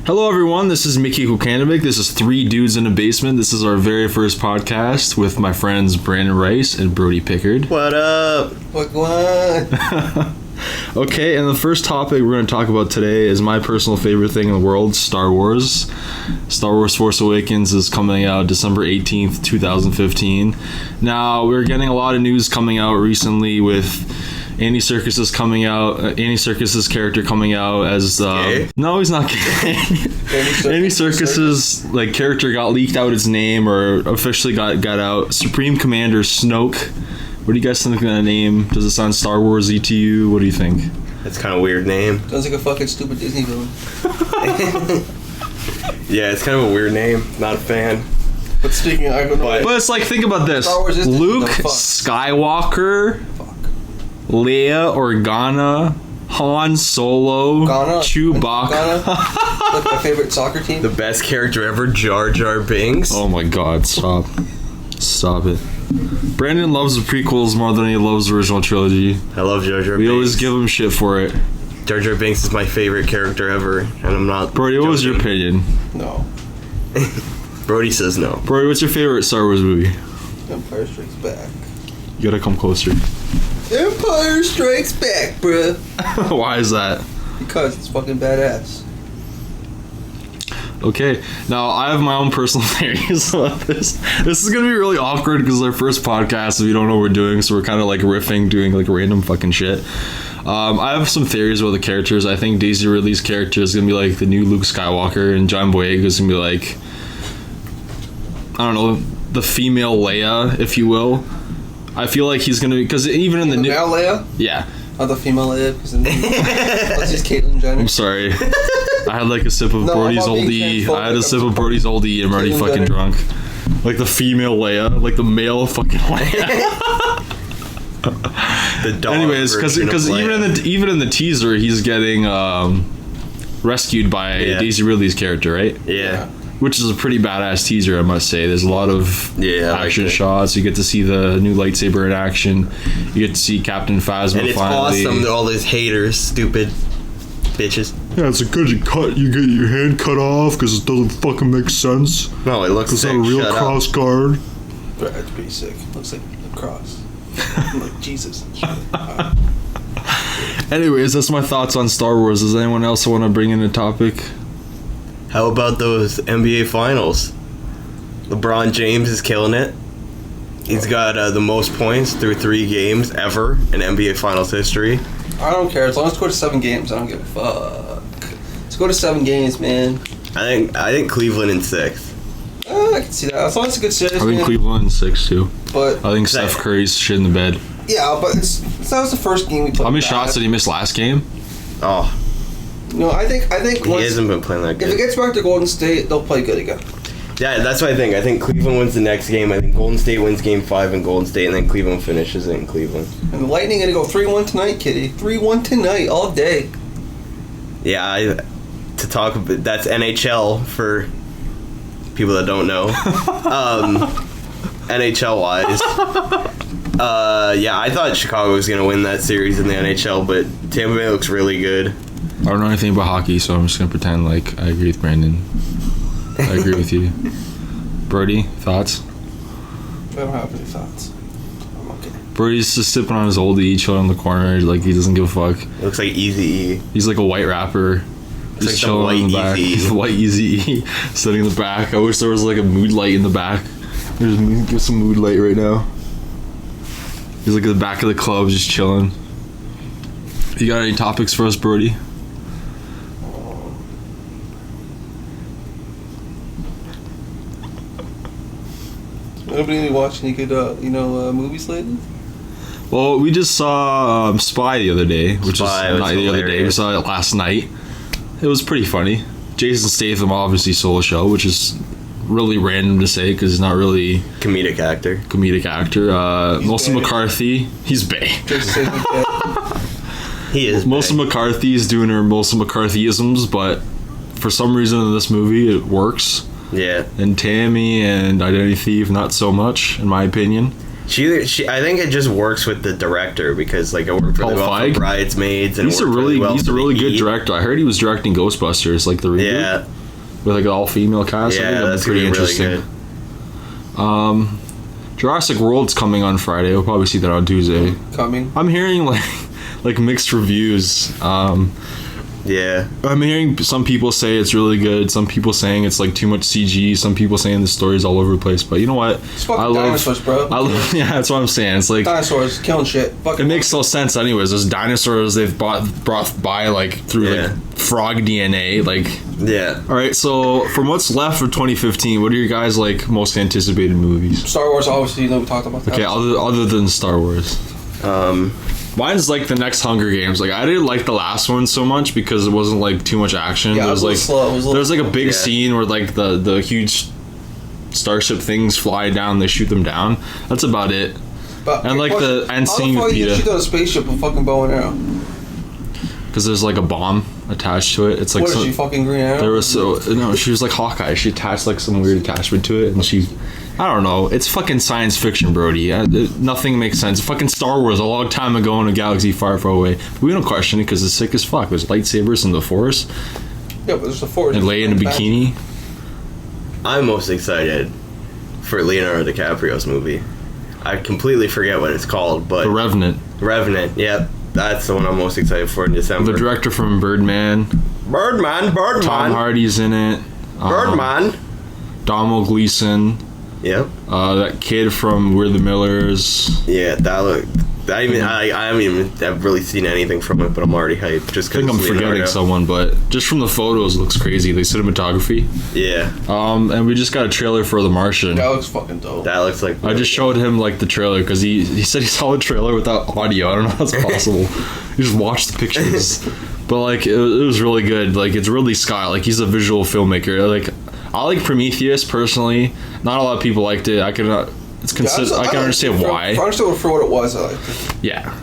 Hello everyone, this is Mickey Kukanovic. This is Three Dudes in a Basement. This is our very first podcast with my friends Brandon Rice and Brody Pickard. What up? What's going on? Okay, and the first topic we're going to talk about today is my personal favorite thing in the world, Star Wars. Star Wars Force Awakens is coming out December 18th, 2015. Now, we're getting a lot of news coming out recently with Andy Serkis coming out. Andy Serkis' character coming out as no, he's not gay. Andy Serkis's character got leaked out. His name or officially got out. Supreme Commander Snoke. What do you guys think of that name? Does it sound Star Warsy to you? What do you think? That's kind of a weird name. Sounds like a fucking stupid Disney villain. Yeah, it's kind of a weird name. Not a fan. But speaking of, but it's like, think about this: Star Wars is Luke Disney, no, Skywalker, Leia Organa, Han Solo, Chewbacca. Ghana, like my favorite soccer team. The best character ever, Jar Jar Binks. Oh my God! Stop it. Brandon loves the prequels more than he loves the original trilogy. I love Jar Jar Binks. We always give him shit for it. Jar Jar Binks is my favorite character ever, and I'm not. Brody, what was your opinion? No. Brody says no. Brody, what's your favorite Star Wars movie? Empire Strikes Back. You gotta come closer. Empire Strikes Back, bruh. Why is that? Because it's fucking badass. Okay, now I have my own personal theories about this. This is gonna be really awkward because it's our first podcast and we don't know what we're doing, so we're kind of riffing, doing random fucking shit. I have some theories about the characters. I think Daisy Ridley's character is gonna be the new Luke Skywalker, and John Boyega is gonna be I don't know, the female Leia, if you will. I feel like he's gonna, because even in the new male Leia. Yeah. Oh, the female Leia, because that's just Caitlyn Jenner. I'm sorry. I had a sip of Brody's oldie. I had a sip of Brody's oldie. I'm already fucking drunk. The female Leia, the male fucking Leia. The dog. Anyways, because even in the teaser, he's getting rescued by Daisy Ridley's character, right? Yeah. Which is a pretty badass teaser, I must say. There's a lot of action shots. You get to see the new lightsaber in action. You get to see Captain Phasma and it's finally. awesome that all those haters, stupid bitches. Yeah, it's because you get your hand cut off because it doesn't fucking make sense. No, it looks sick. It's not a real cross guard. Right, it's pretty sick. Looks like a cross. I'm like Jesus. Anyways, that's my thoughts on Star Wars. Does anyone else want to bring in a topic? How about those NBA Finals? LeBron James is killing it. He's got the most points through 3 games ever in NBA Finals history. I don't care. As long as it's go to 7 games, I don't give a fuck. Let's go to 7 games, man. I think Cleveland in 6. I can see that. As long as it's a good series, I think Cleveland in 6 too. But I think Steph Curry's shit in the bed. Yeah, but that was the first game we played. How many shots did he miss last game? Oh. No, I think he hasn't been playing that good. If it gets back to Golden State, they'll play good again. Yeah, that's what I think. I think Cleveland wins the next game. I think Golden State wins Game 5 in Golden State, and then Cleveland finishes it in Cleveland. And the Lightning gonna go 3-1 tonight, kitty. 3-1 tonight, all day. Yeah, to talk about that's NHL for people that don't know. NHL wise, yeah, I thought Chicago was gonna win that series in the NHL, but Tampa Bay looks really good. I don't know anything about hockey, so I'm just gonna pretend I agree with Brandon. I agree with you. Brody, thoughts? I don't have any thoughts. I'm okay. Brody's just sipping on his oldie, chilling in the corner, he doesn't give a fuck. It looks like Eazy-E. He's like a white rapper. Just chilling in the back. He's the white Eazy-E sitting in the back. I wish there was a mood light in the back. Give some mood light right now. He's at the back of the club, just chilling. You got any topics for us, Brody? Nobody watching any good, movies lately? Well, we just saw Spy the other day, which Spy is not the other day. We saw it last night. It was pretty funny. Jason Statham obviously stole the show, which is really random to say because he's not really comedic actor. Melissa McCarthy, he's bae. He is. Melissa McCarthy is doing her Melissa McCarthyisms, but for some reason in this movie it works. Yeah. And Tammy and Identity Thief, not so much, in my opinion. She I think it just works with the director because it worked really well for Bridesmaids and he's a really good director. I heard he was directing Ghostbusters, the reboot. Yeah. with like an all-female cast. I think Yeah, that'd be that's pretty gonna be really interesting. good. Jurassic World's coming on Friday. We'll probably see that on Tuesday. Coming. I'm hearing like mixed reviews. Yeah. I'm hearing some people say it's really good. Some people saying it's like too much CG. Some people saying the story's all over the place. But you know what? It's fucking dinosaurs, bro. Yeah, that's what I'm saying. It's like dinosaurs killing shit. it makes no sense, anyways. There's dinosaurs they've brought by like through like frog DNA. Like, Yeah. all right. So from what's left for 2015, what are your guys like most anticipated movies? Star Wars, obviously, we talked about that. Okay, other than Star Wars. Mine's like the next Hunger Games. Like I didn't like the last one so much because it wasn't like too much action. Yeah, There was like slow. there was like a big scene where like the huge starship things fly down, they shoot them down. That's about it. But And like the end scene how with the fuck you Peeta, shoot on a spaceship with fucking bow and arrow? because there's like a bomb attached to it. It's like What is she, fucking Green Arrow? there was no, she was like Hawkeye. She attached like some weird attachment to it, and I don't know. It's fucking science fiction, Brody. Nothing makes sense. Fucking Star Wars a long time ago in a galaxy far, far away. We don't question it because it's sick as fuck. There's lightsabers in the forest Yeah, but there's a forest. and Leia in a bikini. I'm most excited for Leonardo DiCaprio's movie. I completely forget what it's called, but The Revenant. Revenant. Yep, that's the one I'm most excited for in December. The director from Birdman. Birdman. Tom Hardy's in it. Birdman. Donald Gleason. Yep. That kid from We're the Millers. Yeah, that look. I haven't even I've really seen anything from it, but I'm already hyped. Just I think I'm forgetting someone, but just from the photos, it looks crazy. The cinematography. Yeah. And we just got a trailer for The Martian. That looks fucking dope. That looks like. I just showed him like the trailer because he said he saw the trailer without audio. I don't know how that's possible. He just watched the pictures, but like it was really good. Like it's Ridley Scott. Like he's a visual filmmaker. Like I like Prometheus personally. Not a lot of people liked it. I can understand why. I understand for what it was. I liked it. Yeah.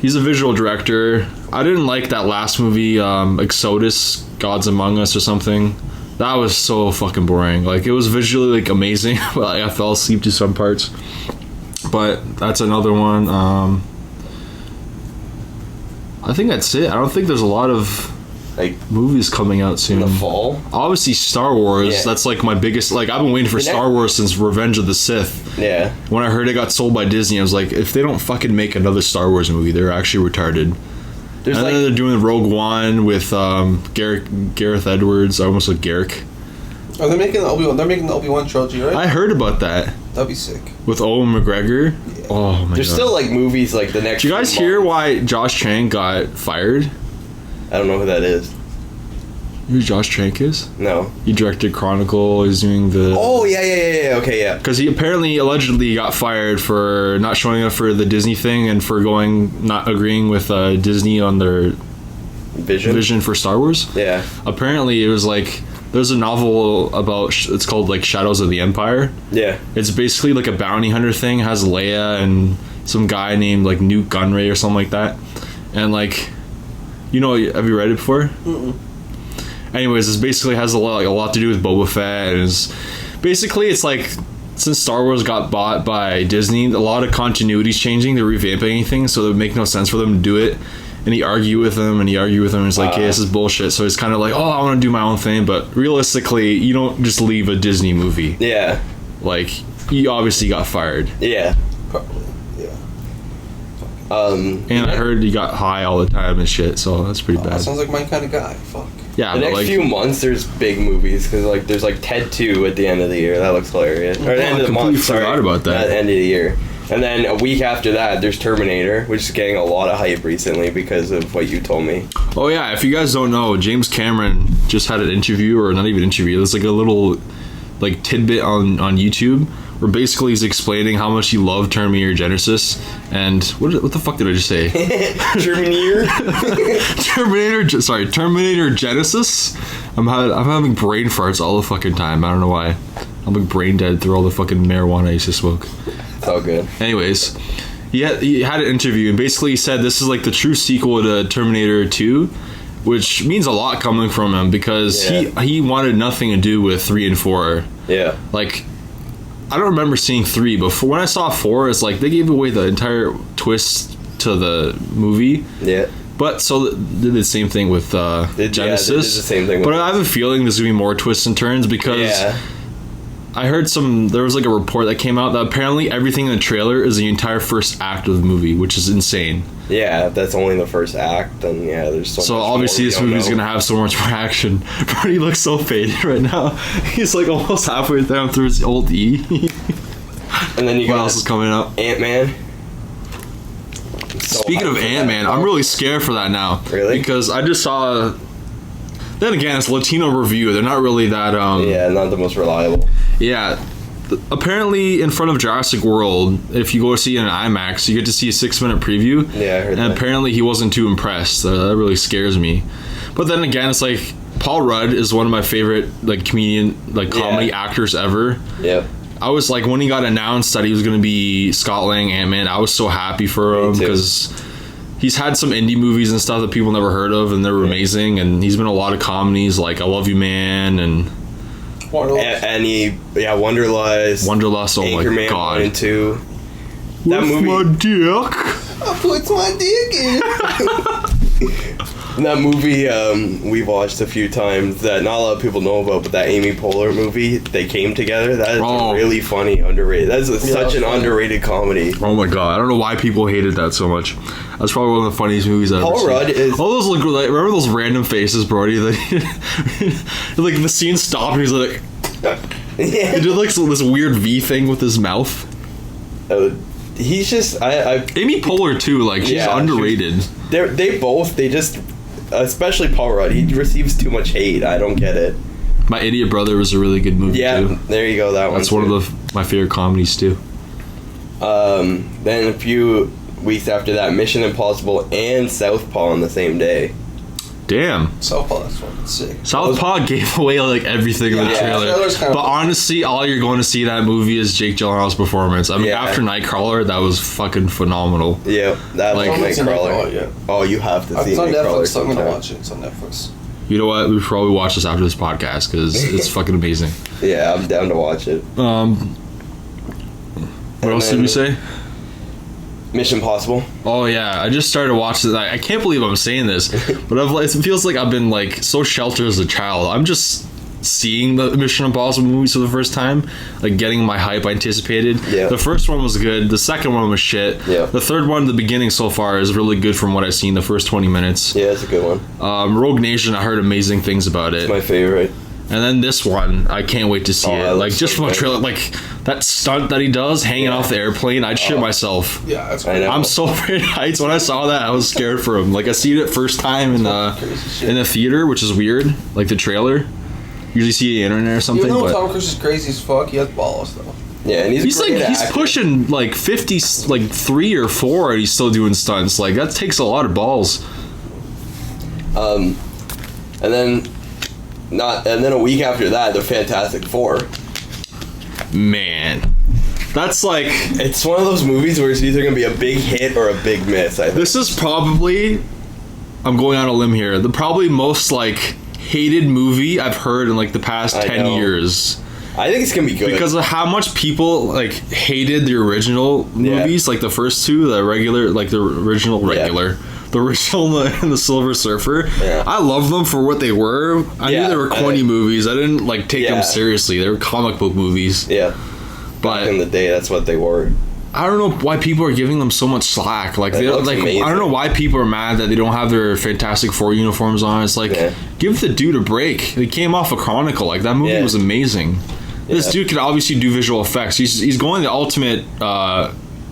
He's a visual director. I didn't like that last movie, Exodus, Gods Among Us or something. That was so fucking boring. Like it was visually like amazing, but like, I fell asleep to some parts. But that's another one. I think that's it. I don't think there's a lot of like movies coming out soon. in the fall. Obviously Star Wars, Yeah. that's like my biggest, like I've been waiting for Star Wars since Revenge of the Sith. Yeah. When I heard it got sold by Disney, I was like, if they don't fucking make another Star Wars movie, they're actually retarded. There's And then they're doing Rogue One with Gareth Edwards, I almost like Garrick. Oh, they're making the Obi-Wan. They're making the Obi-Wan trilogy, right? I heard about that That'd be sick. with Owen McGregor. Yeah. Oh my There's god. still like movies like the next. Did you guys few hear months. why Josh Trank got fired? I don't know who that is. You know who Josh Trank is? No. He directed Chronicle. He's doing the. Oh yeah. Okay, yeah. Because he allegedly got fired for not showing up for the Disney thing and for not agreeing with Disney on their vision for Star Wars. Yeah. Apparently, it was like there's a novel about it's called like Shadows of the Empire. Yeah. It's basically like a bounty hunter thing. It has Leia and some guy named like Newt Gunray or something like that. And like, have you read it before? Mm-mm. Anyways, this basically has a lot to do with Boba Fett. And it's like since Star Wars got bought by Disney, a lot of continuity's changing. They're revamping anything, so it would make no sense for them to do it. And he argued with him, and it's like, hey, this is bullshit. So it's kind of like, oh, I want to do my own thing. But realistically, you don't just leave a Disney movie. Yeah. Like, he obviously got fired. Yeah. Probably. Yeah. And I heard he got high all the time and shit, so that's pretty That bad. sounds like my kind of guy. Fuck. Yeah, The but next like, few months, there's big movies because like there's like Ted 2 at the end of the year. That looks hilarious. Or at the end of the completely month. Sorry. forgot about that. At the end of the year. And then a week after that, there's Terminator, which is getting a lot of hype recently because of what you told me. oh yeah, if you guys don't know, James Cameron just had an interview, or not even interview, it's like a little like tidbit on YouTube where basically he's explaining how much he loved Terminator Genesis and what the fuck did I just say? Terminator? Terminator Genesis. I'm having brain farts all the fucking time. I don't know why. I'm like brain dead through all the fucking marijuana I used to smoke. It's all good. Anyways, he had an interview and basically he said this is like the true sequel to Terminator 2, which means a lot coming from him because he wanted nothing to do with 3 and 4. Yeah. Like, I don't remember seeing 3, but when I saw 4, it's like they gave away the entire twist to the movie. Yeah. But so they did the same thing with Genesis. Yeah, they did the same thing with but I have a feeling there's gonna be more twists and turns because I heard there was like a report that came out that apparently everything in the trailer is the entire first act of the movie, which is insane. Yeah, if that's only the first act, then yeah, there's so much obviously more this movie's gonna have so much more action. But he looks so faded right now. He's like almost halfway down through his old E. And then you what got else is coming up? Ant-Man. Speaking of Ant-Man, I'm really scared for that now. Really? Because I just saw. Then again, it's Latino review. They're not really that. Yeah, not the most reliable. Yeah. Apparently, in front of Jurassic World, if you go see it in IMAX, you get to see a 6-minute preview. Yeah, I heard that. And apparently, he wasn't too impressed. That really scares me. But then again, it's like Paul Rudd is one of my favorite like comedian, like comedy actors ever. Yep. I was like, when he got announced that he was going to be Scott Lang Ant-Man, I was so happy for him because he's had some indie movies and stuff that people never heard of, and they're amazing. And he's been in a lot of comedies like I Love You Man and Wanderlust. Wanderlust. Oh Anchorman my god! 1 and 2. That With movie. my dick. I put my dick in. That movie we've watched a few times that not a lot of people know about, but that Amy Poehler movie, They Came Together, that is really funny, underrated. That's such an underrated comedy. Oh my god, I don't know why people hated that so much. That's probably one of the funniest movies I've ever seen. Paul Rudd is... All those, like, remember those random faces, Brody? Like the scene stopped and he's like... He did like this weird V thing with his mouth. He's just... Amy Poehler too, like, she's underrated. They just... Especially Paul Rudd, he receives too much hate. I don't get it. My Idiot Brother was a really good movie too. Yeah, there you go, that one. That's one of my favorite comedies too. Then a few weeks after that, Mission Impossible and Southpaw on the same day. Damn. Southpaw, that's fucking sick. Southpaw gave away like everything in the trailer. But honestly, all you're going to see that movie is Jake Gyllenhaal's performance. I mean, after Nightcrawler, that was fucking phenomenal. Yeah, that like Nightcrawler. Oh, you have to see It's on Nightcrawler. Netflix, so I'm gonna watch it. It's on Netflix. You know what? We should probably watch this after this podcast because it's fucking amazing. Yeah, I'm down to watch it. What else did we say? Mission Impossible. Oh yeah, I just started watching. I can't believe I'm saying this, but it feels like I've been like so sheltered as a child. I'm just seeing the Mission Impossible movies for the first time, like getting my hype I anticipated. Yeah. The first one was good. The second one was shit. Yeah. The third one, the beginning so far, is really good from what I've seen. The first 20 minutes. Yeah, it's a good one. Rogue Nation, I heard amazing things about it. It's my favorite. And then this one, I can't wait to see it. Like just so from a good. trailer, like that stunt that he does hanging off the airplane, I'd shit myself. Yeah, that's I great. know. I'm so afraid of heights. When I saw that, I was scared for him. Like I seen it first time in the theater, which is weird. Like the trailer, usually see it on the internet or something. Even though But Tom Cruise is crazy as fuck, he has balls though. Yeah, and he's like he's pushing like 50, like 3 or 4, and he's still doing stunts. Like that takes a lot of balls. And then a week after that, the Fantastic Four. Man, that's like It's one of those movies where it's either gonna be a big hit or a big miss. I think. this is probably, I'm going on a limb here, the probably most like hated movie I've heard in like the past 10 know. years. I think it's gonna be good Because of how much people like hated the original movies, like the first two, the original and the Silver Surfer. Yeah. I love them for what they were. I knew they were corny movies. I didn't like take them seriously. They were comic book movies. Yeah. But Back in the day, that's what they were. I don't know why people are giving them so much slack. Like they don't, like amazing. I don't know why people are mad that they don't have their Fantastic Four uniforms on. It's like give the dude a break. They came off a Chronicle. Like that movie was amazing. This dude can obviously do visual effects. He's going the ultimate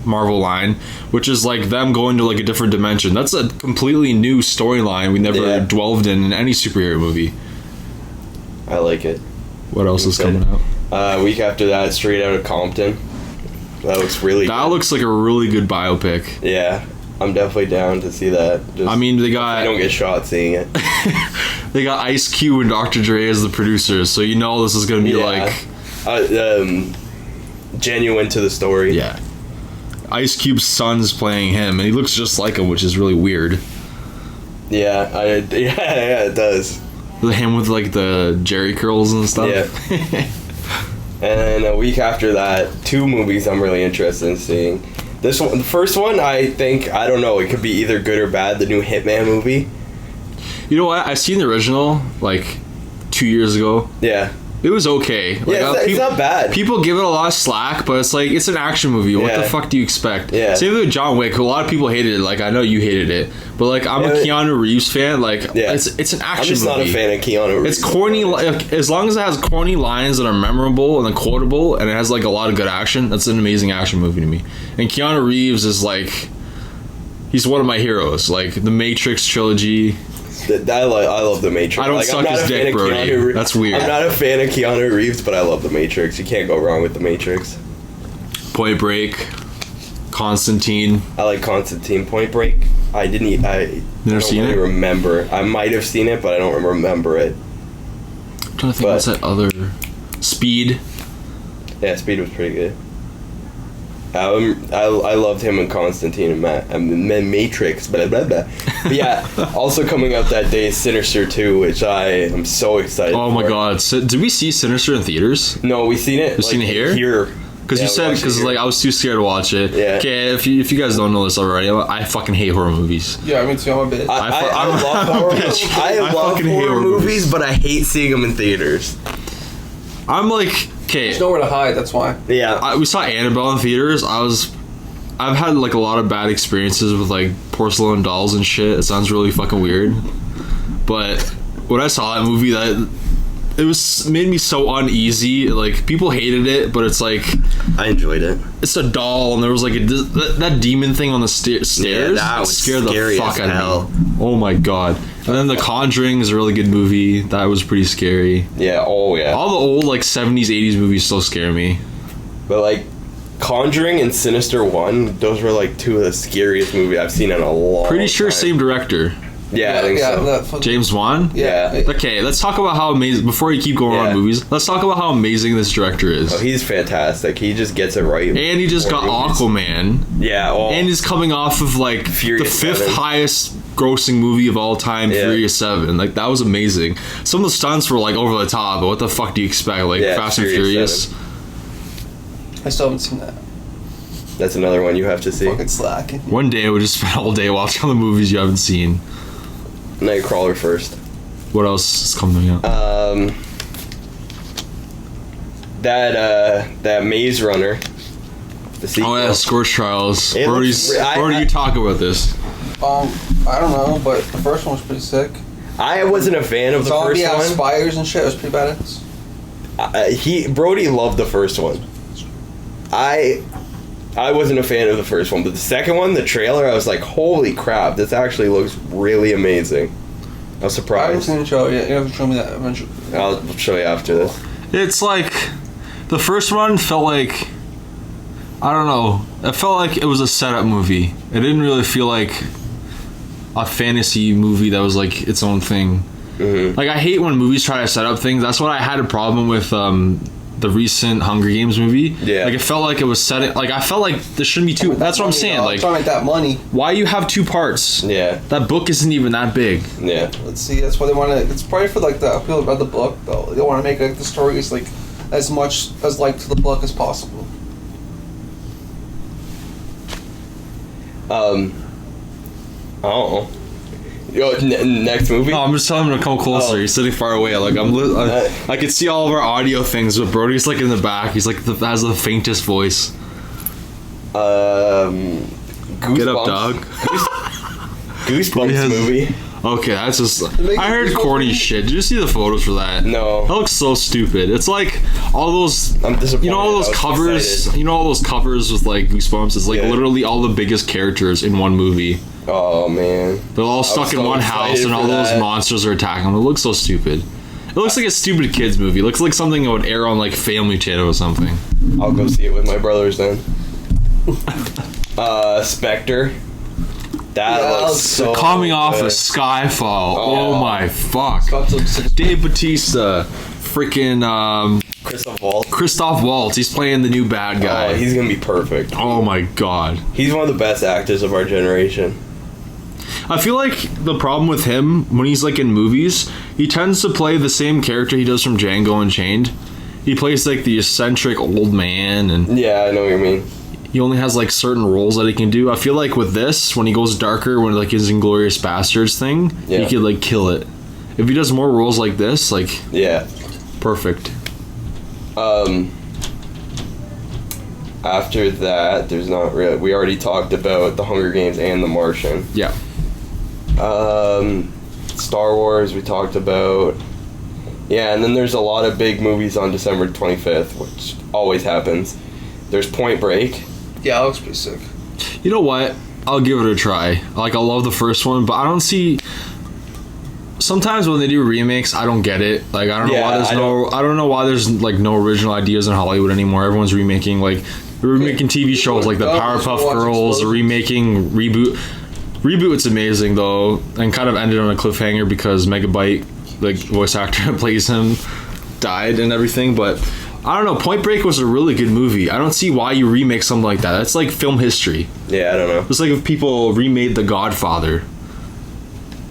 Marvel line, which is like them going to like a different dimension. That's a completely new storyline we never dwelled in any superhero movie. I like it. What else is coming out? Week after that, Straight Outta Compton. That looks really That good. looks like a really good biopic. Yeah, I'm definitely down to see that. Just, I mean, they got... I don't get shot seeing it. They got Ice Cube and Dr. Dre as the producers, so you know this is going to be like... genuine to the story. Yeah. Ice Cube's son's playing him, and he looks just like him, which is really weird. Yeah, it does. Him with like the Jerry curls and stuff. Yeah. And then a week after that, two movies I'm really interested in seeing. This one, the first one, I don't know. It could be either good or bad. The new Hitman movie. You know what? I seen the original like 2 years ago. Yeah. It was okay. Like, Yeah, it's not bad. People give it a lot of slack, but it's like it's an action movie. What Yeah. the fuck do you expect? Yeah. Same with John Wick. A lot of people hated it. Like I know you hated it, but like I'm a Keanu Reeves fan. Like Yeah. it's an I'm action just movie. not a fan of Keanu Reeves. It's corny. Like, as long as it has corny lines that are memorable and then quotable, and it has like a lot of good action, that's an amazing action movie to me. And Keanu Reeves is like, he's one of my heroes. Like the Matrix trilogy. I love the Matrix. I don't suck I'm not his a fan dick, of Brody. Keanu Reeves. That's weird. I'm not a fan of Keanu Reeves, but I love the Matrix. You can't go wrong with the Matrix. Point Break, Constantine. I like Constantine. Point Break. I don't seen really it? remember. I might have seen it, but I don't remember it. I'm trying to think. What's that other? Speed. Yeah, Speed was pretty good. I loved him in Constantine and Matrix, blah, blah, blah. But yeah, also coming out that day is Sinister 2, which I am so excited Oh my for. god! Did we see Sinister in theaters? No, we seen it. We've seen it here? Here. Because Yeah, you said watched it here. like I was too scared to watch it. Yeah. Okay, if you guys don't know this already, I fucking hate horror movies. Yeah, I mean, too, I'm a bitch. I I'm love a horror. bitch. I I love fucking hate horror horror movies, movies. but I hate seeing them in theaters. I'm like, okay. There's nowhere to hide, that's why. Yeah. We saw Annabelle in theaters. I've had like a lot of bad experiences with like porcelain dolls and shit. It sounds really fucking weird, but when I saw that movie, it made me so uneasy. Like people hated it, but it's like I enjoyed it. it's a doll, and there was like that demon thing on the stairs. that was scared the scary fuck as out hell. of me. Oh my god! And then The Conjuring is a really good movie. That was pretty scary. Yeah. Oh yeah. All the old like 70s, 80s movies still scare me. But like Conjuring and Sinister 1, those were like two of the scariest movies I've seen in a long Pretty sure time. same director, Yeah, I think so. James Wan. Yeah. Okay, let's talk about how amazing. Before you keep going Yeah. on movies, let's talk about how amazing this director is. Oh, he's fantastic. He just gets it right. And he just got Movies. Aquaman, Yeah. Oh, and he's coming off of like Furious the 5th 7. highest grossing movie of all time, Yeah. Furious 7. Like that was amazing. Some of the stunts were like over the top, but what the fuck do you expect? Like Yeah, Fast and Furious Furious. I still haven't seen that. that's another one you have to see. Fucking slacking. One day we just spend all day watching all the movies you haven't seen. Nightcrawler first. What else is coming out? That Maze Runner. The sequel. Oh yeah, Scorch Trials. It Brody, looks- you talk about this. I don't know, but the first one was pretty sick. I wasn't a fan of the first Zombie one. spires and shit. It was pretty badass. Brody loved the first one. I wasn't a fan of the first one, but the second one, the trailer, I was like, holy crap, this actually looks really amazing. I was I haven't surprised. seen the show yet. You have to show me that eventually. I'll show you after this. It's like the first one felt like, I don't know, it felt like it was a setup movie. It didn't really feel like a fantasy movie that was like its own thing. Mm-hmm. Like I hate when movies try to set up things. That's what I had a problem with the recent Hunger Games movie. Yeah. Like it felt like it was setting, like I felt like there shouldn't be two. That's what I'm saying. Like trying to make that money. why you have two parts? Yeah, That book isn't even that big. yeah. Let's see. That's why they want to. It's probably for like the people who read the book though. They want to make like the stories like as much as like to the book as possible. I don't know. Yo, next movie? No, I'm just telling him to come closer. Oh. He's sitting far away. Like I could see all of our audio things, but Brody's like in the back. He's like has the faintest voice. Goosebumps. Get up, dog. Goosebumps has- movie. Okay, that's just. make I heard it- corny shit. Did you see the photos for that? No. That looks so stupid. It's like all those. I'm disappointed. You know all I those was covers. excited. You know all those covers with like Goosebumps. It's like Yeah. literally all the biggest characters in one movie. Oh man. They're all stuck in so one house, excited and all for those that. monsters are attacking them. It looks so stupid. It looks like a stupid kids movie. It looks like something that would air on like Family Channel or something. I'll go see it with my brothers then. Spectre. That Yeah, looks so Coming off good. of Skyfall. Oh my fuck. Got to look sick. Dave Bautista. Freaking Christoph Waltz. Christoph Waltz. He's playing the new bad guy. Oh, he's gonna be perfect. Oh my god. He's one of the best actors of our generation. I feel like the problem with him when he's like in movies, he tends to play the same character he does from Django Unchained. He plays like the eccentric old man, and Yeah, I know what you mean. he only has like certain roles that he can do. I feel like with this, when he goes darker, when like his Inglourious Bastards thing, he could like kill it. If he does more roles like this, like perfect. After that, there's not really. We already talked about The Hunger Games and The Martian. Yeah. Star Wars we talked about. Yeah, and then there's a lot of big movies on December 25th, which always happens. There's Point Break. Yeah, that looks pretty sick. You know what? I'll give it a try. Like, I love the first one, but I don't see... Sometimes when they do remakes, I don't get it. Like, I don't know why there's I don't know why there's like no original ideas in Hollywood anymore. Everyone's remaking TV shows like the Powerpuff Girls, remaking Reboot. It's amazing though, and kind of ended on a cliffhanger because Megabyte, like voice actor that plays him, died and everything. But I don't know. Point Break was a really good movie. I don't see why you remake something like that. That's like film history. Yeah, I don't know. It's like if people remade The Godfather.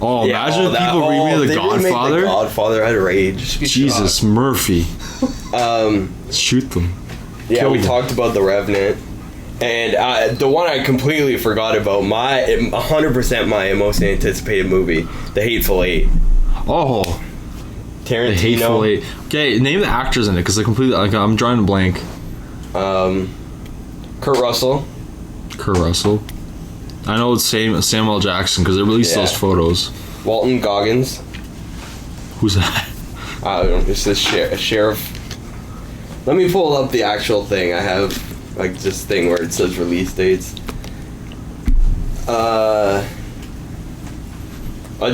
Oh, imagine if people remade The Godfather. The Godfather, I'd rage. Jesus, Murphy. Shoot them. Yeah, Kill we them. talked about The Revenant. And the one I completely forgot about, 100% my most anticipated movie, The Hateful Eight. Oh. Tarantino. The Hateful Eight. Okay, name the actors in it, because I'm drawing a blank. Kurt Russell. Kurt Russell. I know it's Samuel Jackson, because they released those photos. Walton Goggins. Who's that? I don't know. It's this sheriff. Let me pull up the actual thing. I have like this thing where it says release dates.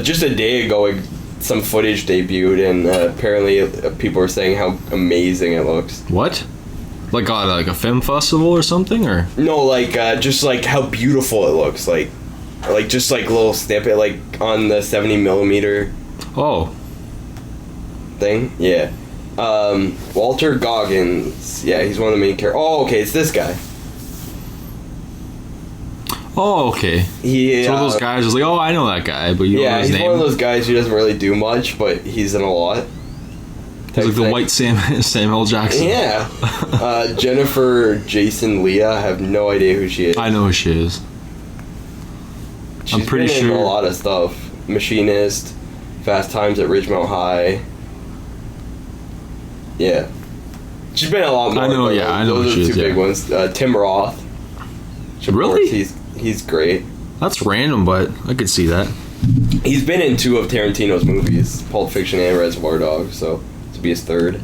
Just a day ago, some footage debuted, and apparently people are saying how amazing it looks. What? Like a film festival or something, or no? Like just like how beautiful it looks. Like just like little snippet, like on the 70mm. Oh. Thing, yeah. Walter Goggins, yeah, he's one of the main characters. Oh, okay, it's this guy. Oh, okay. Yeah. So those guys was like, oh, I know that guy, but you don't know his name. Yeah, he's one of those guys who doesn't really do much, but he's in a lot. He's like the white Samuel Jackson. Yeah. Jennifer Jason Leigh, I have no idea who she is. I know who she is. I'm pretty sure in a lot of stuff. Machinist, Fast Times at Ridgemont High. Yeah. She's been a lot more. I know, yeah, I know those who are she the two is, big ones. Tim Roth. Really? He's great. That's random, but I could see that. He's been in 2 of Tarantino's movies, Pulp Fiction and Reservoir Dogs, so to be his 3rd.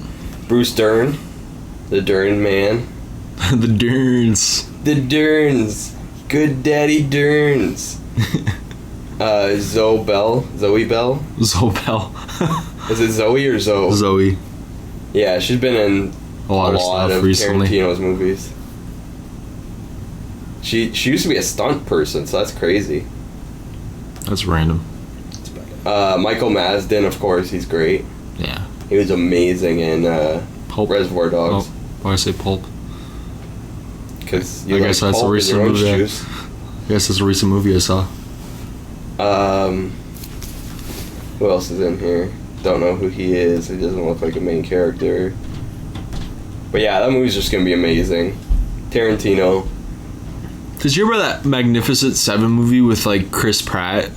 Bruce Dern, the Dern Man. The Derns. The Derns. Good Daddy Derns. Zoe Bell. Zoe Bell. Is it Zoe or Zoe? Zoe. Yeah, she's been in a lot of stuff recently. Tarantino's movies. She used to be a stunt person, so that's crazy. That's random. Michael Mazdin, of course, he's great. Yeah. He was amazing in Pulp. Reservoir Dogs. Oh, why I say Pulp? Because I guess that's a recent movie. I guess that's a recent movie I saw. Who else is in here? Don't know who he is. He doesn't look like a main character. But yeah, that movie's just gonna be amazing. Tarantino. Did you remember that Magnificent Seven movie with like Chris Pratt?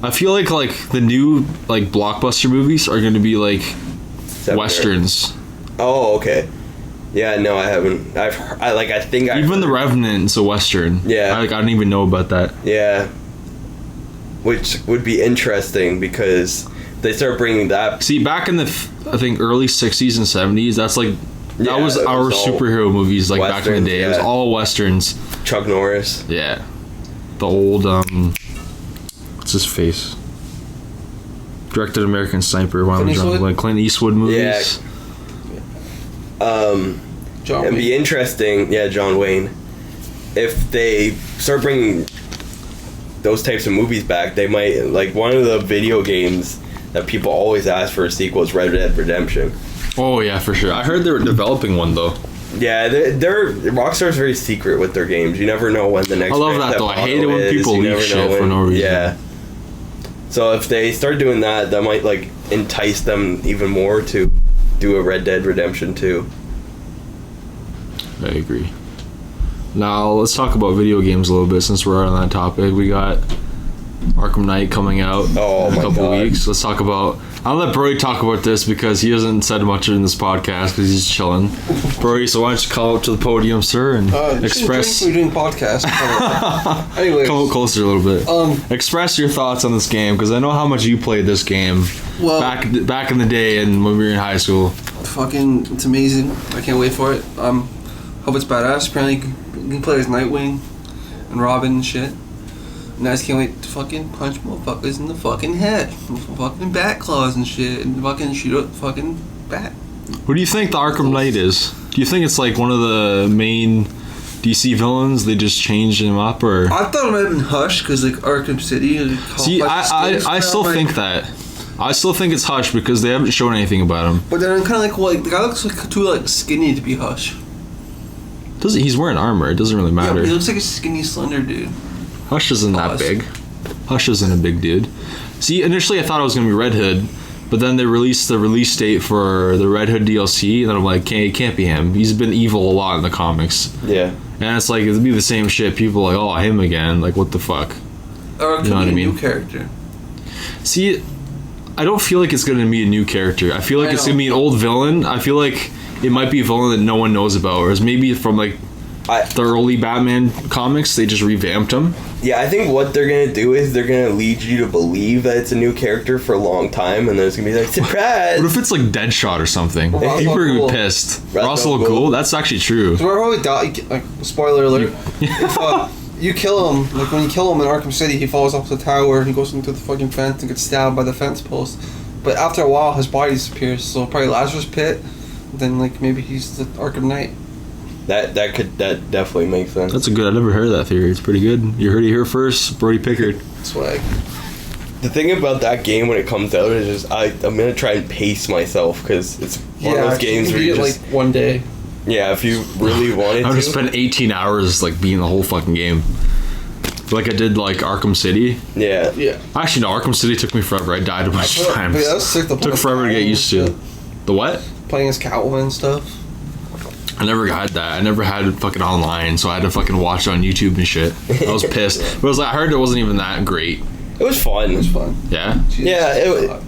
I feel like the new like blockbuster movies are gonna be like westerns. Oh, okay. Yeah, no, I haven't. I think even The Revenant's a western. Yeah. I don't even know about that. Yeah. Which would be interesting because they start bringing that. See, back in the I think early '60s and '70s, that was our superhero movies like back in the day. Yeah. It was all westerns. Chuck Norris. Yeah. The old what's his face? Directed American Sniper. Like Clint Eastwood movies. Yeah. It'd be interesting. Yeah, John Wayne. If they start bringing those types of movies back, they might like one of the video games that people always ask for a sequel is Red Dead Redemption. Oh yeah, for sure. I heard they were developing one though. Yeah, they're Rockstar's very secret with their games. You never know when the next. I love that though. I hate it when people leak shit for no reason. Yeah. So if they start doing that, that might like entice them even more to do a Red Dead Redemption 2. I agree. Now let's talk about video games a little bit since we're on that topic. We got Arkham Knight coming out in a couple weeks. Let's talk about. I'll let Brody talk about this because he hasn't said much in this podcast because he's chilling. Brody, so why don't you call up to the podium, sir, and express. We're doing podcast. Anyways, come up closer a little bit. Express your thoughts on this game because I know how much you played this game back in the day and when we were in high school. Fucking, it's amazing. I can't wait for it. Hope it's badass. Apparently, you can play as Nightwing and Robin and shit. And I just can't wait to fucking punch motherfuckers in the fucking head. Fucking bat claws and shit. And fucking shoot a fucking bat. What do you think the Arkham Knight is? Do you think it's like one of the main DC villains? They just changed him up, or? I thought it might have been Hush because like Arkham City. See, I still think that. I still think it's Hush because they haven't shown anything about him. But then I'm kind of like, well, like, the guy looks like too like skinny to be Hush. He's wearing armor. It doesn't really matter. Yeah, he looks like a skinny, slender dude. Hush isn't that big. Hush isn't a big dude. See, initially I thought it was going to be Red Hood, but then they released the release date for the Red Hood DLC, and then I'm like, it can't be him. He's been evil a lot in the comics. Yeah. And it's like, it'd be the same shit. People are like, oh, him again. Like, what the fuck? Or it could be a new character. See, I don't feel like it's going to be a new character. I feel like it's going to be an old villain. I feel like it might be a villain that no one knows about, whereas maybe from like the early Batman comics, they just revamped him. Yeah, I think what they're gonna do is they're gonna lead you to believe that it's a new character for a long time, and then it's gonna be like, surprise! What if it's like Deadshot or something? People are gonna be pissed. Ra's al Ghul? That's actually true. So we're probably like, spoiler alert. If you kill him, like when you kill him in Arkham City, he falls off the tower and he goes into the fucking fence and gets stabbed by the fence post. But after a while, his body disappears, so probably Lazarus Pit. Then like maybe he's the Arkham Knight. That definitely makes sense. That's a good. I never heard of that theory. It's pretty good. You heard it here first, Brody Pickard. Swag. The thing about that game when it comes out is just I'm gonna try and pace myself because it's one of those games where you just like one day. Yeah, if you really wanted to. I would spend 18 hours like beating the whole fucking game. Like I did like Arkham City. Yeah. Actually, no. Arkham City took me forever. I died a bunch of times. But that was sick. Took forever to get used to. The what? Playing as Catwoman and stuff. I never had that. I never had it fucking online, so I had to fucking watch it on YouTube and shit. I was pissed. But I was like, I heard it wasn't even that great. It was fun. Yeah? Jesus. Yeah, it was.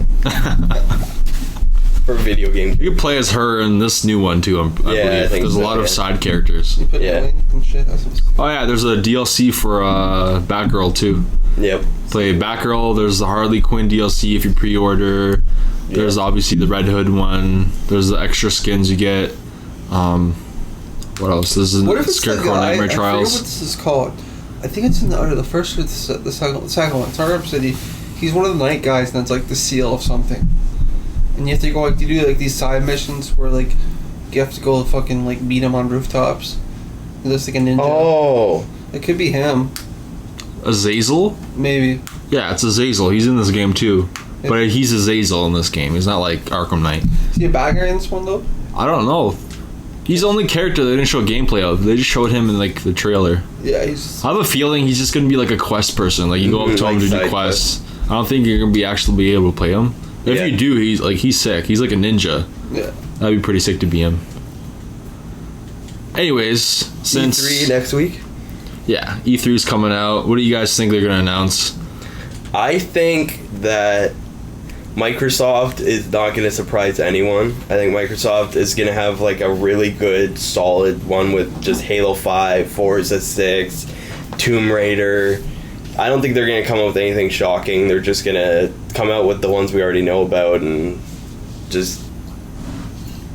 For a video game. You could play as her in this new one too, I believe. I think there's a lot of side characters. Yeah. And shit. Oh yeah, there's a DLC for Batgirl too. Yep. Play Batgirl, there's the Harley Quinn DLC if you pre-order. There's obviously the Red Hood one. There's the extra skins you get. What else? This is Scarecrow Nightmare Trials. I forget what this is called. I think it's in the first or the second one. It's Arkham City. He's one of the night guys, and it's like the seal of something. And you have to go like you do like these side missions where like you have to go fucking like beat him on rooftops. He looks like a ninja. Oh, it could be him. Azazel? Maybe. Yeah, it's Azazel. He's in this game too. But he's Azazel in this game. He's not like Arkham Knight. Is he a bad guy in this one though? I don't know. He's the only character they didn't show gameplay of. They just showed him in like the trailer. Yeah, I have a feeling he's just gonna be like a quest person. Like you go up to him to do quests. I don't think you're gonna be able to play him. If you do, he's sick. He's like a ninja. Yeah. That'd be pretty sick to be him. Anyways, since E3 next week. Yeah, E3's coming out. What do you guys think they're gonna announce? I think that Microsoft is not going to surprise anyone. I think Microsoft is going to have like a really good, solid one with just Halo 5, Forza 6, Tomb Raider. I don't think they're going to come up with anything shocking. They're just going to come out with the ones we already know about and just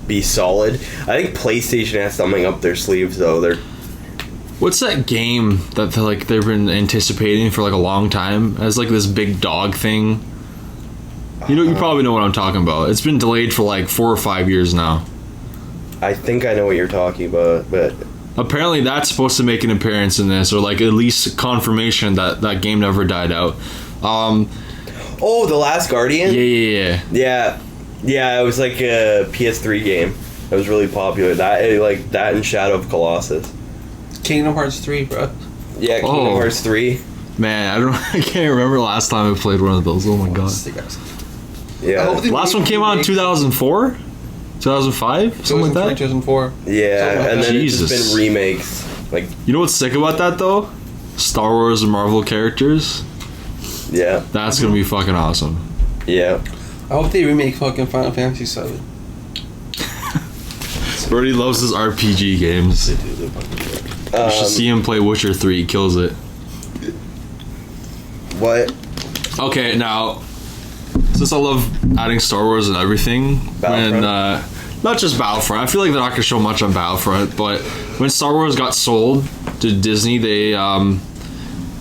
be solid. I think PlayStation has something up their sleeves though. What's that game that they've been anticipating for like a long time? It has like this big dog thing. You probably know what I'm talking about. It's been delayed for like 4 or 5 years now. I think I know what you're talking about, but apparently that's supposed to make an appearance in this, or like at least confirmation that that game never died out. Oh, The Last Guardian? Yeah. Yeah, it was like a PS3 game. It was really popular. That and Shadow of Colossus. Kingdom Hearts 3, bro. Yeah, Kingdom Hearts 3. Man, I can't remember the last time I played one of those. Oh my god. Yeah. Last one came out in 2004? 2005? Something like that? 2004. Yeah, and then it's just been remakes Like, You know what's sick about that though? Star Wars and Marvel characters. yeah, That's gonna be fucking awesome. yeah. I hope they remake fucking Final Fantasy VII. Brody loves his RPG games. You should see him play Witcher 3. He kills it. What? Okay, now, since I love adding Star Wars and everything, when not just Battlefront, I feel like they're not gonna show much on Battlefront, but when Star Wars got sold to Disney, they I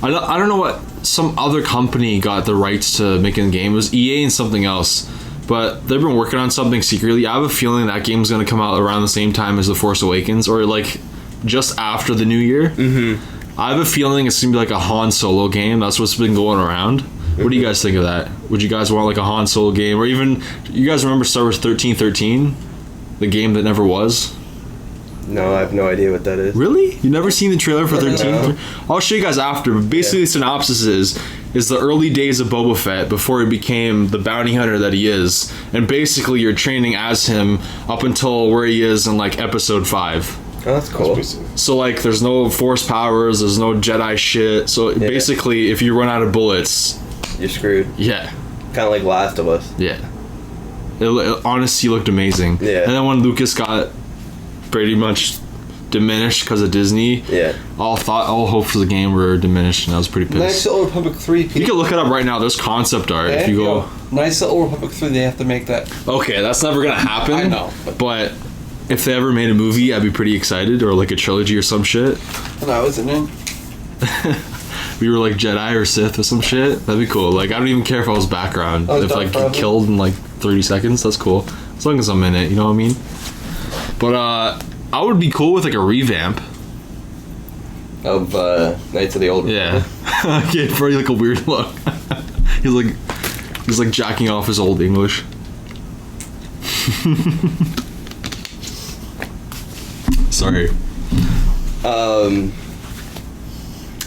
don't know what, some other company got the rights to making the game. It was EA and something else, but they've been working on something secretly. I have a feeling that game's gonna come out around the same time as The Force Awakens, or like just after the new year. I have a feeling it's gonna be like a Han Solo game. That's what's been going around. What do you guys think of that? Would you guys want like a Han Solo game, or even, you guys remember Star Wars 1313, the game that never was? No, I have no idea what that is. Really? You never seen the trailer for 13? No. I'll show you guys after. But basically, the synopsis is the early days of Boba Fett before he became the bounty hunter that he is, and basically you're training as him up until where he is in like episode 5. Oh, that's cool. So like, there's no Force powers, there's no Jedi shit. So basically, if you run out of bullets, You're screwed. yeah, Kind of like Last of Us. yeah. It honestly looked amazing. Yeah. And then when Lucas got pretty much diminished because of Disney, Yeah. all hopes for the game were diminished, and I was pretty pissed. Knights of the Old Republic 3. You can look it up right now. There's concept art. If you go, Knights of the Old Republic 3, they have to make that. okay, that's never gonna happen. I know. but if they ever made a movie, I'd be pretty excited, or like a trilogy or some shit. And I was in it. We were like Jedi or Sith or some shit. That'd be cool. Like, I don't even care if I was background. Oh, If like Darth get killed in like 30 seconds, that's cool. As long as I'm in it, you know what I mean? But I would be cool with like a revamp. Of Knights of the Old Yeah. Republic. Give Freddy like a weird look. he's like jacking off his old English. Sorry.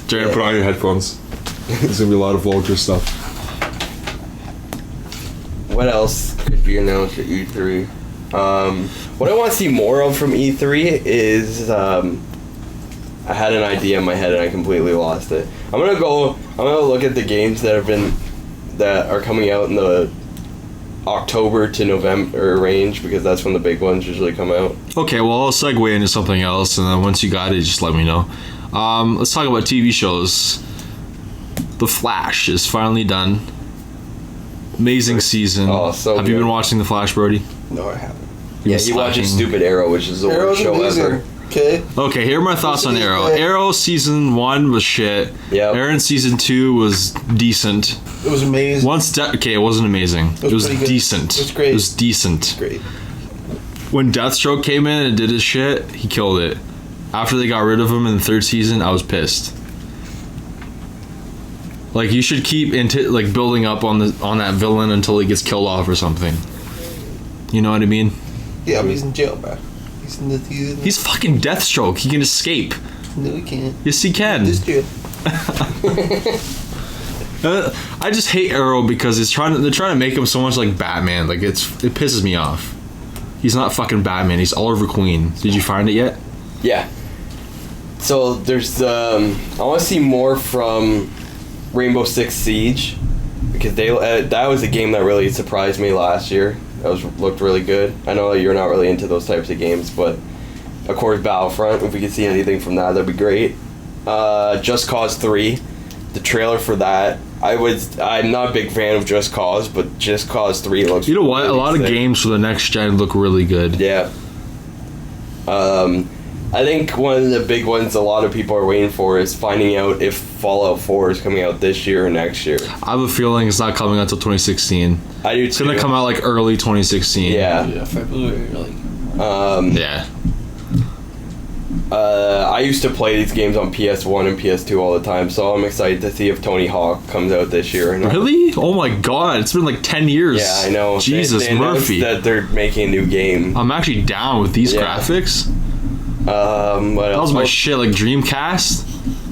Jared, put on your headphones. There's gonna be a lot of vulgar stuff. What else could be announced at E3? What I want to see more of from E3 is I had an idea in my head and I completely lost it. I'm gonna look at the games that are coming out in the October to November range, because that's when the big ones usually come out. Okay, well, I'll segue into something else, and then once you got it, just let me know. Let's talk about TV shows. The Flash is finally done. Amazing season. Oh, so Have you good. been watching The Flash, Brody? No, I haven't. Yeah, he watches Stupid Arrow, which is the worst show ever. Okay. Okay, here are my thoughts on Listen, Arrow. Arrow season 1 was shit. Yep. Arrow season 2 was decent. It was amazing. Okay, it wasn't amazing. It was pretty good. decent. It was great. It was decent. Great. When Deathstroke came in and did his shit, he killed it. After they got rid of him in the 3rd season, I was pissed. Like, you should keep building up on that villain until he gets killed off or something. You know what I mean? Yeah, but he's in jail, bro. He's fucking Deathstroke. He can escape. No, he can't. Yes, he can. This dude. I just hate Arrow because they're trying to make him so much like Batman. Like, it pisses me off. He's not fucking Batman. He's Oliver Queen. Did you find it yet? Yeah. So there's I want to see more from Rainbow Six Siege, because that was a game that really surprised me last year. Looked really good. I know that you're not really into those types of games, but of course Battlefront, if we could see anything from that'd be great. Just Cause 3, the trailer for that, I'm not a big fan of Just Cause, but Just Cause 3 looks, You know what? really A lot of sick. games for the next gen look really good. Yeah. I think one of the big ones a lot of people are waiting for is finding out if Fallout 4 is coming out this year or next year. I have a feeling it's not coming out until 2016. I do It's gonna come out like early 2016. Yeah. February, like. Yeah. I used to play these games on PS1 and PS2 all the time, so I'm excited to see if Tony Hawk comes out this year or not. Really? Oh my god! It's been like 10 years. Yeah, I know. Jesus, they announced Murphy. that they're making a new game. I'm actually down with these Yeah. graphics. What That else? was my shit. Like Dreamcast.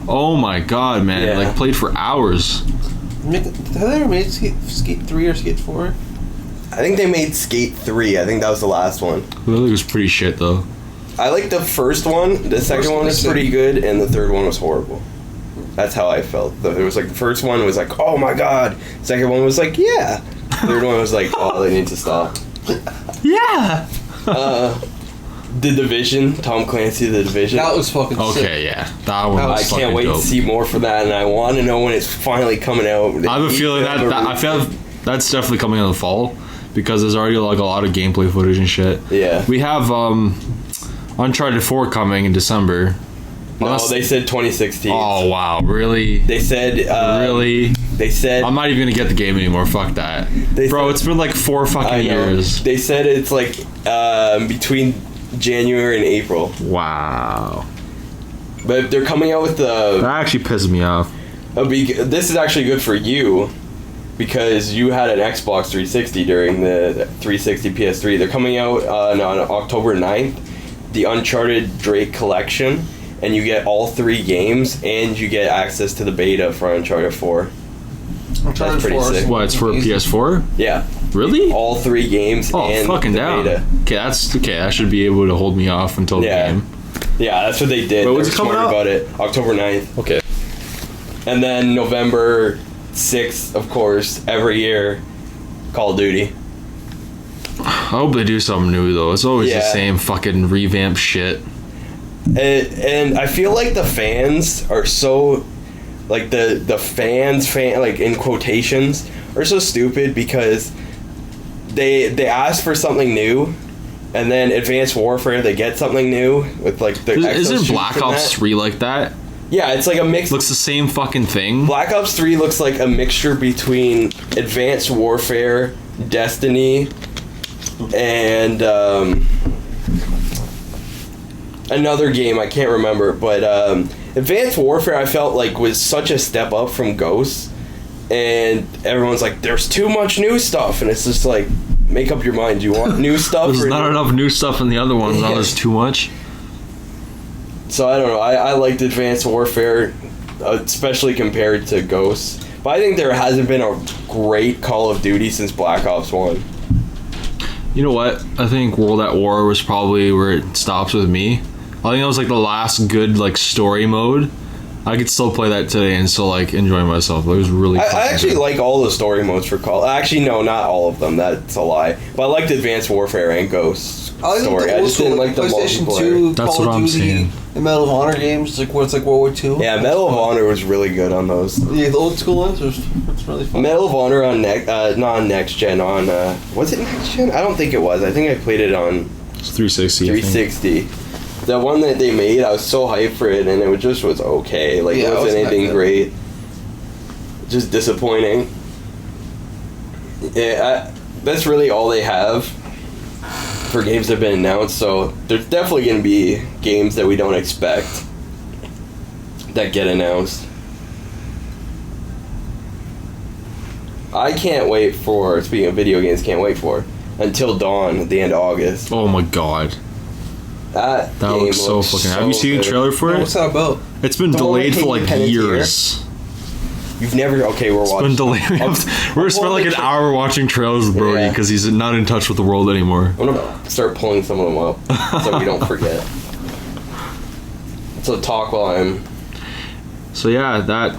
Oh my god, man! Yeah. Like played for hours. Have they ever made Skate 3 or Skate 4? I think they made Skate 3. I think that was the last one. It was pretty shit though. I like the first one. The second one was pretty good, and the third one was horrible. That's how I felt. It was like the first one was like, oh my god. Second one was like, yeah. Third one was like, oh, they need to stop. Yeah. The Division, Tom Clancy, The Division. That was fucking sick. Okay, yeah, that one. I Was can't wait dope. to see more for that, and I want to know when it's finally coming out. I have a feeling I feel that's definitely coming in the fall because there's already like a lot of gameplay footage and shit. Yeah. We have Uncharted 4 coming in December. No, they said 2016. Oh wow, really? They said really? They said I'm not even gonna get the game anymore. Fuck that, bro. It's been like 4 fucking years. They said it's like between January and April. Wow. But they're coming out with the. That actually pisses me off. This is actually good for you because you had an Xbox 360 during the 360 PS3. They're coming out on October 9th, the Uncharted Drake Collection, and you get all 3 games, and you get access to the beta for Uncharted 4. Uncharted pretty 4 is sick. What? It's for amazing. PS4? Yeah. Really? All 3 games Oh, and fucking the down. beta. Okay, that's okay. I should be able to hold me off until Yeah. the game. Yeah, that's what they did. Wait, They when's were it coming smart out? about it. October 9th. Okay. And then November 6th, of course, every year, Call of Duty. I hope they do something new though. It's always the Yeah. same fucking revamp shit. And I feel like the fans are so, like the fans, like in quotations, are so stupid because they ask for something new, and then Advanced Warfare they get something new with like the. Isn't Black Ops 3 like that? Yeah, it's like a mix. Looks the same fucking thing. Black Ops 3 looks like a mixture between Advanced Warfare, Destiny, and another game I can't remember, but Advanced Warfare I felt like was such a step up from Ghosts, and everyone's like, there's too much new stuff, and it's just like, make up your mind. Do you want new stuff? There's not enough new stuff in the other ones. Now there's too much. So I don't know. I liked Advanced Warfare, especially compared to Ghosts. But I think there hasn't been a great Call of Duty since Black Ops 1. You know what? I think World at War was probably where it stops with me. I think that was like the last good like story mode. I could still play that today and still like enjoy myself. It was really. I actually good. like all the story modes for Call. Actually, no, not all of them. That's a lie. But I liked Advanced Warfare and Ghosts I story. I just didn't like the PlayStation multiplayer. 2, That's Call what of I'm Duty, saying. the Medal of Honor games, like where it's like World War II. Yeah, Medal of Honor was really good on those. Yeah, the old school ones, it's really fun. Medal of Honor on not on next gen. On was it next gen? I don't think it was. I think I played it on It's 360. I think. 360. The one that they made, I was so hyped for it, and it just was okay. Like, Yeah, it it wasn't wasn't that anything good. great. Just disappointing. Yeah, that's really all they have for games that have been announced. So there's definitely going to be games that we don't expect that get announced. I can't wait for, speaking of video games, can't wait for Until Dawn at the end of August. Oh my god. That That game looks so fucking. so Have you seen the good. trailer for What's it? that about? It's been The one delayed with for like Hayden years. You've never... Okay, we're watching... Been delayed. We're spent like an hour watching trailers with Brody Yeah. because he's not in touch with the world anymore. I'm gonna start pulling some of them up so we don't forget. So talk while I'm... So yeah, that.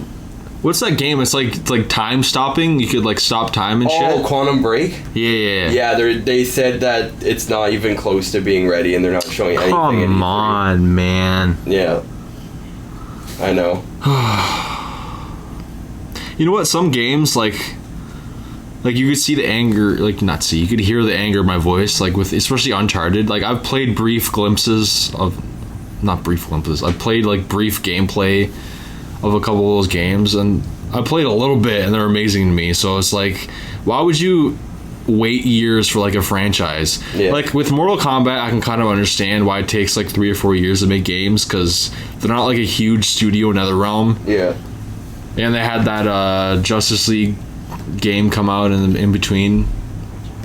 What's that game? It's like time stopping. You could like stop time and Oh, shit. Quantum Break? Yeah. Yeah, they said that it's not even close to being ready, and they're not showing anything. at Come E3. on, man. Yeah. I know. You know what? Some games like you could see the anger, like not see, you could hear the anger in my voice, like with especially Uncharted. Like I've played brief glimpses of, not brief glimpses. I've played like brief gameplay of a couple of those games, and I played a little bit, and they're amazing to me. So it's like, why would you wait years for like a franchise? Yeah. Like with Mortal Kombat, I can kind of understand why it takes like 3 or 4 years to make games because they're not like a huge studio NetherRealm. Yeah. And they had that Justice League game come out in between.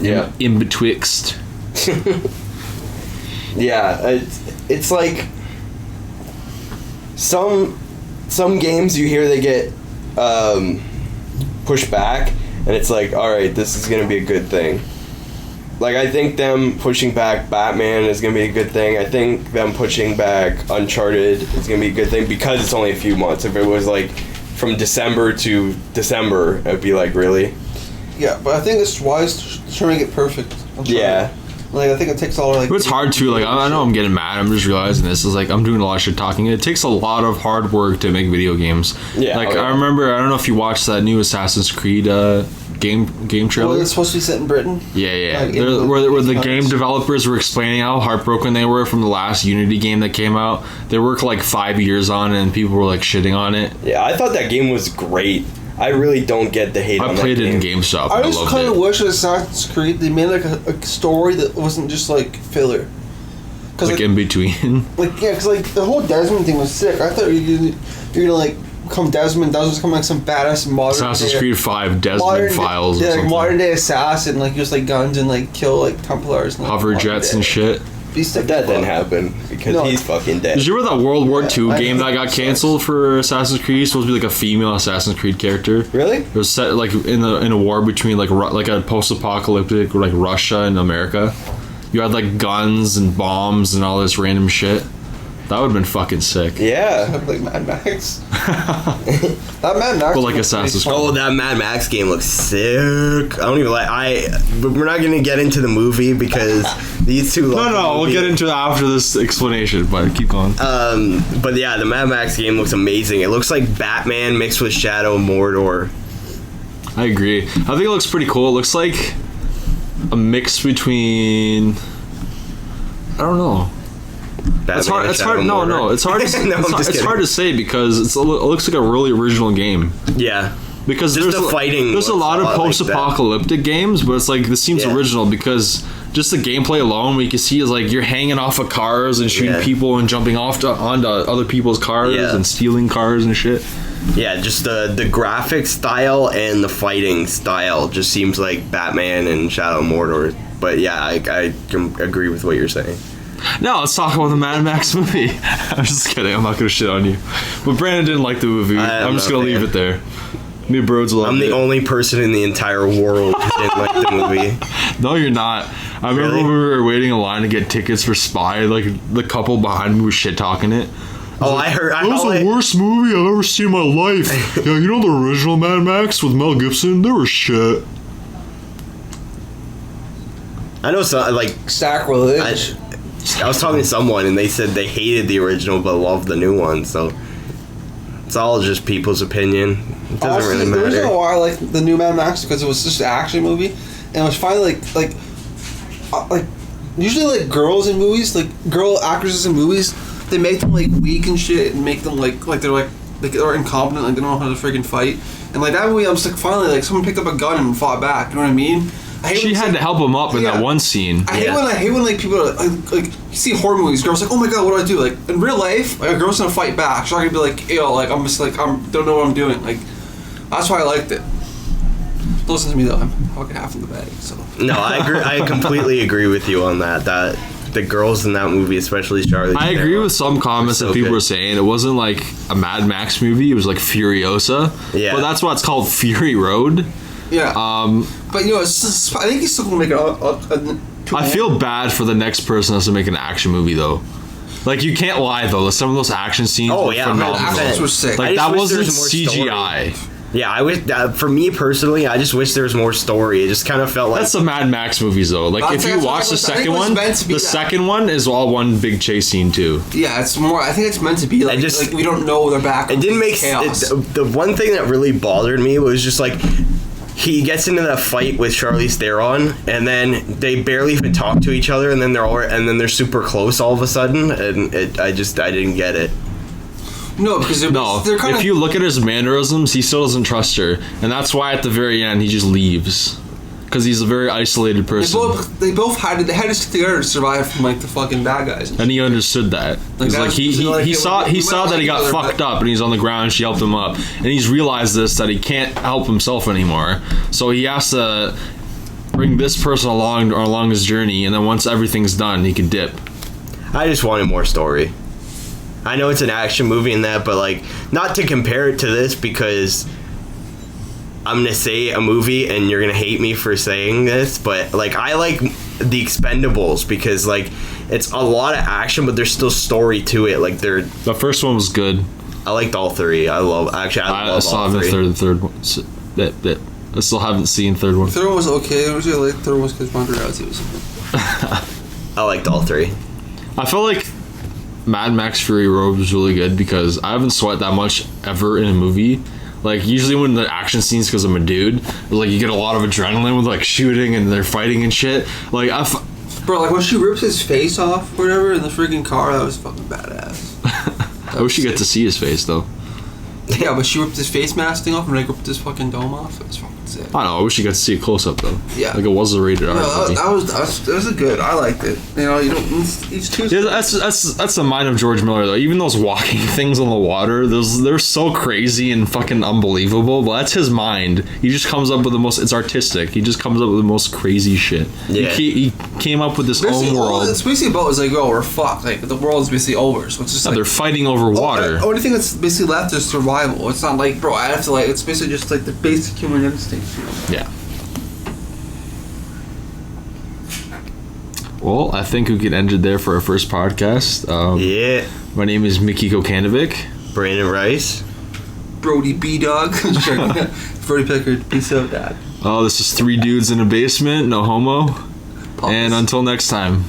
Yeah. In betwixt. Yeah, it's like some games you hear they get pushed back, and it's like, all right, this is gonna be a good thing. Like, I think them pushing back Batman is going to be a good thing. I think them pushing back Uncharted is going to be a good thing because it's only a few months. If it was, like, from December to December, it'd be like, really? Yeah, but I think it's wise to make it perfect. Yeah. Like, I think it takes all, like... But it's hard, too. Like, I know I'm getting mad. I'm just realizing this. Is like, I'm doing a lot of shit talking. It takes a lot of hard work to make video games. Yeah. Like, I remember, I don't know if you watched that new Assassin's Creed game trailer. Well, it's supposed to be set in Britain. Yeah. Like, where the game developers were explaining how heartbroken they were from the last Unity game that came out. They worked like 5 years on it, and people were like shitting on it. Yeah, I thought that game was great. I really don't get the hate on that game. I played it in GameStop. I just kind of it. wish with Assassin's Creed they made like a story that wasn't just like filler. Like in between. Like, yeah, because like the whole Desmond thing was sick. I thought you're gonna like come Desmond come like some badass modern Assassin's day, Creed 5 Desmond Files or like something. modern day assassin, like just like guns and like kill like Templars and like, hover jets and shit. But that didn't happen because he's fucking dead. Did you remember that World War II game that got canceled for Assassin's Creed? It's supposed to be like a female Assassin's Creed character. Really? It was set like in a war between like a post-apocalyptic like Russia and America. You had like guns and bombs and all this random shit. That would have been fucking sick. Yeah. Like Mad Max. That Mad Max. But like Assassin's Creed. Oh, that Mad Max game looks sick. I don't even but we're not gonna get into the movie because these two. No, we'll get into it after this explanation. But keep going. But yeah, the Mad Max game looks amazing. It looks like Batman mixed with Shadow Mordor. I agree. I think it looks pretty cool. It looks like a mix between. I don't know. It's hard. It's hard. No. It's hard. It's hard to say because it looks like a really original game. Yeah. Because just the fighting. There's a lot of post-apocalyptic games, but it's like this seems original because just the gameplay alone, what you can see is like you're hanging off of cars and shooting people and jumping onto other people's cars and stealing cars and shit. Yeah, just the graphic style and the fighting style just seems like Batman and Shadow Mordor. But yeah, I can agree with what you're saying. No, let's talk about the Mad Max movie. I'm just kidding. I'm not going to shit on you. But Brandon didn't like the movie. I'm just going to leave it there. Me and Broads loved it. I'm the only person in the entire world who didn't like the movie. No, you're not. I remember when we were waiting in line to get tickets for Spy, like the couple behind me was shit talking it. I heard. That was the worst movie I've ever seen in my life. Yeah, you know the original Mad Max with Mel Gibson? They were shit. I know some, like... Sacrilege. I was talking to someone and they said they hated the original but loved the new one, so it's all just people's opinion. It doesn't really matter. The reason why I like the new Mad Max because it was just an action movie, and it was finally like usually like girls in movies, like girl actresses in movies, they make them like weak and shit and make them like they're incompetent, like they don't know how to freaking fight. And like that movie, I'm just like finally like someone picked up a gun and fought back. You know what I mean? She had to help him up in that one scene. I hate when like people are, like you see horror movies, girls like, oh my god, what do I do? Like in real life, like, a girl's gonna fight back. She's not gonna be like, yo, like I'm just like don't know what I'm doing. Like that's why I liked it. Listen to me though, I'm fucking half in the bag. So no, I agree. I completely agree with you on that. That the girls in that movie, especially Charlie. I agree with some comments that people were saying. It wasn't like a Mad Max movie. It was like Furiosa. Yeah, but that's why it's called Fury Road. Yeah. But you know, it's just, I think he's still gonna make it. I feel bad for the next person that's to make an action movie though. Like you can't lie though. Some of those action scenes were phenomenal. Actions were sick. Like that wasn't CGI. Story. Yeah, I wish. For me personally, I just wish there was more story. It just kind of felt like that's the Mad Max movies though. Like if you watch the second one, the second one is all one big chase scene too. Yeah, it's more. I think it's meant to be like we don't know their background. It didn't make chaos. The one thing that really bothered me was just like. He gets into that fight with Charlize Theron, and then they barely even talk to each other, and then they're super close all of a sudden, and I didn't get it. No, because they're kind of. If you look at his mannerisms, he still doesn't trust her, and that's why at the very end he just leaves. Because he's a very isolated person. They had to stick together to survive from like the fucking bad guys. And he understood that. He saw that he got fucked up and he's on the ground and she helped him up. And he's realized that he can't help himself anymore. So he has to bring this person along his journey, and then once everything's done, he can dip. I just wanted more story. I know it's an action movie and that, but like not to compare it to this because I'm gonna say a movie and you're gonna hate me for saying this, but like I like the Expendables, because like it's a lot of action, but there's still story to it. Like the first one was good. I liked all three. I love I all still three. haven't the third one. I still haven't seen third one. The third one was okay. I really liked the third one because Ronda Rousey was in it. I liked all three. I felt like Mad Max Fury Road was really good because I haven't sweat that much ever in a movie. Like, usually when the action scenes, because I'm a dude, like, you get a lot of adrenaline with, like, shooting and they're fighting and shit. Like, Bro, like when she rips his face off or whatever in the freaking car, that was fucking badass. I wish you get to see his face, though. Yeah, but she ripped his face mask thing off and like ripped his fucking dome off. It was fucking sick. I don't know. I wish you got to see a close up, though. Yeah. Like, it was a rated R movie. That was a good. I liked it. You know, each two. Yeah, that's the mind of George Miller, though. Even those walking things on the water, they're so crazy and fucking unbelievable. But that's his mind. He just comes up with the most. It's artistic. He just comes up with the most crazy shit. Yeah. He came up with this own world. It's basically about is like, oh, we're fucked. Like the world's basically over. So it's just like They're fighting over water. The only thing that's basically left is survival. It's not like, bro, I have to like. It's basically just like the basic human instincts. You know? Yeah. Well, I think we could end it there for our first podcast. Yeah. My name is Mickey Kokanovic. Brandon Rice. Brody B Dog. Brody Pickard. Peace out, Dad. This is Three Dudes in a Basement, no homo. And until next time.